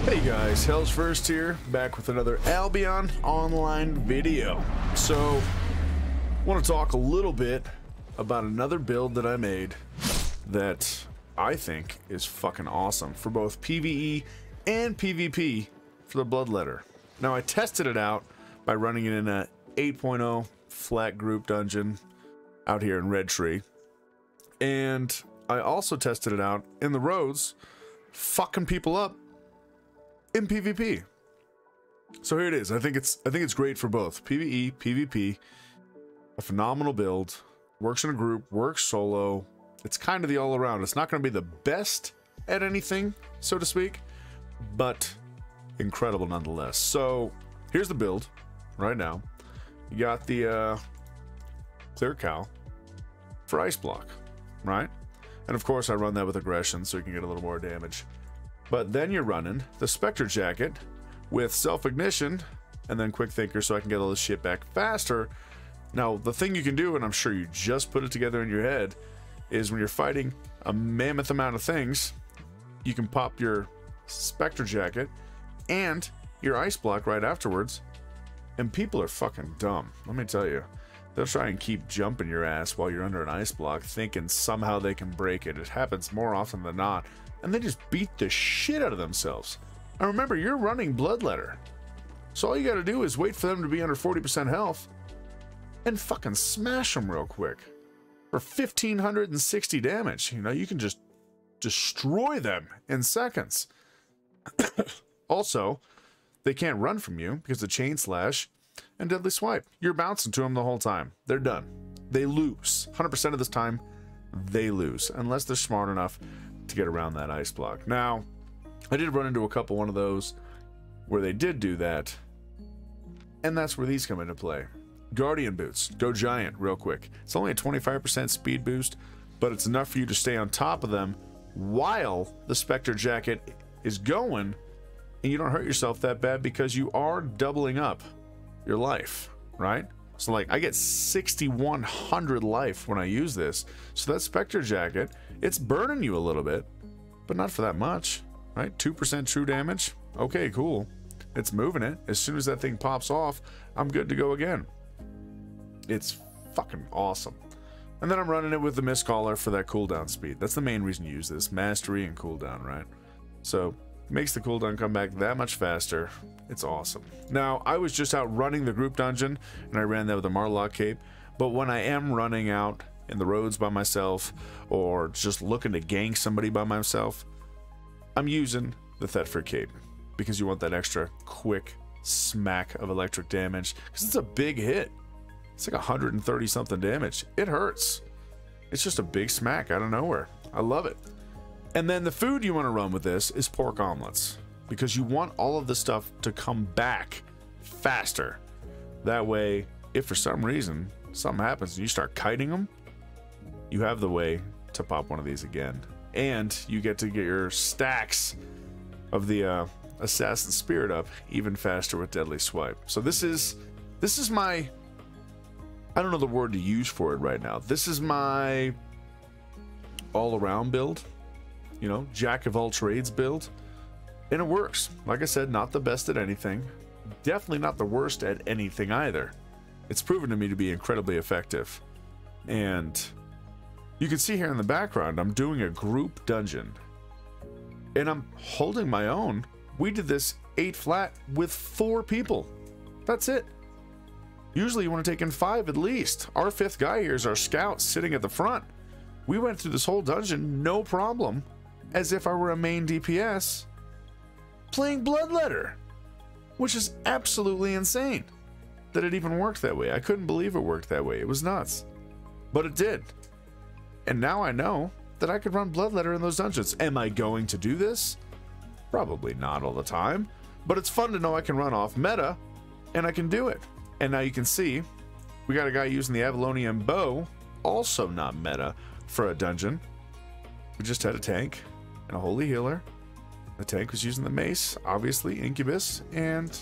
Hey guys, Hell's First here, back with another Albion Online video. So, want to talk a little bit about another build that I made that I think is fucking awesome for both PvE and PvP for the Bloodletter. Now, I tested it out by running it in a 8.0 flat group dungeon out here in Red Tree, and I also tested it out in the roads, fucking people up in PvP. So here it is. I think it's great for both PvE, PvP. A phenomenal build. Works in a group, works solo. It's kind of the all around. It's not going to be the best at anything, so to speak, but incredible nonetheless. So here's the build right now. You got the Clear Cow for Ice Block, right? And of course I run that with aggression so you can get a little more damage. But then you're running the Spectre Jacket with Self-Ignition and then Quick Thinker so I can get all this shit back faster. Now, the thing you can do, and I'm sure you just put it together in your head, is when you're fighting a mammoth amount of things, you can pop your Spectre Jacket and your Ice Block right afterwards, and people are fucking dumb. Let me tell you. They'll try and keep jumping your ass while you're under an Ice Block, thinking somehow they can break it. It happens more often than not. And they just beat the shit out of themselves. And remember, you're running Bloodletter. So all you gotta do is wait for them to be under 40% health and fucking smash them real quick. For 1,560 damage. You know, you can just destroy them in seconds. Also, they can't run from you because of Chain Slash and Deadly Swipe. You're bouncing to them the whole time. They're done. They lose. 100% of this time, they lose. Unless they're smart enough to get around that Ice Block. Now, I did run into a couple one of those where they did do that, and that's where these come into play. Guardian Boots. Go Giant real quick. It's only a 25% speed boost, but it's enough for you to stay on top of them while the Spectre Jacket is going, and you don't hurt yourself that bad because you are doubling up your life, right? So like I get 6,100 life when I use this. So that Spectre Jacket, it's burning you a little bit, but not for that much, right? 2% true damage. Okay, cool. It's moving it. As soon as that thing pops off, I'm good to go again. It's fucking awesome. And then I'm running it with the Mist Caller for that cooldown speed. That's the main reason you use this. Mastery and cooldown, right? So makes the cooldown come back that much faster. It's awesome. Now, I was just out running the group dungeon, and I ran that with a Marlock cape. But when I am running out in the roads by myself, or just looking to gank somebody by myself, I'm using the Thetford cape, because you want that extra quick smack of electric damage, because it's a big hit. It's like 130 something damage. It hurts. It's just a big smack out of nowhere. I love it. And then the food you want to run with this is pork omelets, because you want all of the stuff to come back faster. That way, if for some reason something happens and you start kiting them, you have the way to pop one of these again. And you get to get your stacks of the Assassin Spirit up even faster with Deadly Swipe. So this is my, I don't know the word to use for it right now. This is my all-around build. You know, jack of all trades build. And it works. Like I said, not the best at anything. Definitely not the worst at anything either. It's proven to me to be incredibly effective. And you can see here in the background, I'm doing a group dungeon. And I'm holding my own. We did this 8 flat with 4 people. That's it. Usually you want to take in 5 at least. Our 5th guy here is our scout sitting at the front. We went through this whole dungeon, no problem, as if I were a main DPS playing Bloodletter, which is absolutely insane that it even worked that way. I couldn't believe it worked that way. It was nuts, but it did. And now I know that I could run Bloodletter in those dungeons. Am I going to do this? Probably not all the time, but it's fun to know I can run off meta and I can do it. And now you can see we got a guy using the Avalonian bow, also not meta, for a dungeon. We just had a tank and a holy healer. The tank was using the mace, obviously Incubus, and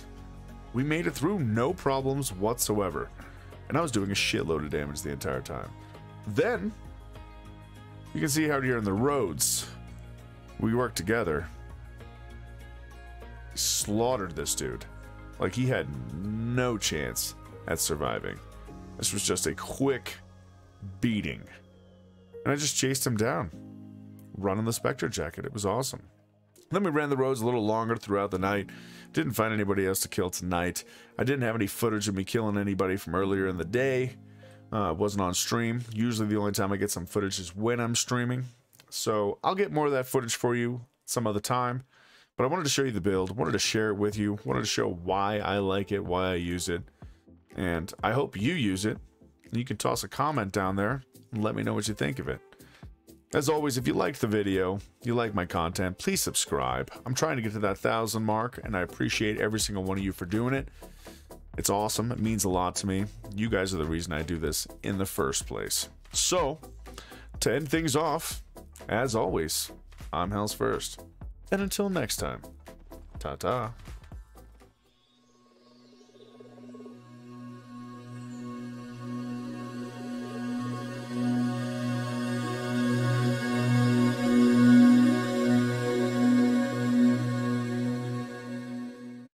we made it through no problems whatsoever. And I was doing a shitload of damage the entire time. Then you can see how here in the roads we work together slaughtered this dude. Like, he had no chance at surviving. This was just a quick beating. And I just chased him down, running the Spectre jacket. It was awesome. Then we ran the roads a little longer throughout the night. Didn't find anybody else to kill tonight. I didn't have any footage of me killing anybody from earlier in the day. Wasn't on stream. Usually the only time I get some footage is when I'm streaming. So I'll get more of that footage for you some other time. But I wanted to show you the build. Wanted to share it with you. Wanted to show why I like it, why I use it. And I hope you use it. You can toss a comment down there and let me know what you think of it. As always, if you liked the video, you like my content, please subscribe. I'm trying to get to that 1,000 mark, and I appreciate every single one of you for doing it. It's awesome. It means a lot to me. You guys are the reason I do this in the first place. So, to end things off, as always, I'm Hell's First. And until next time, ta-ta.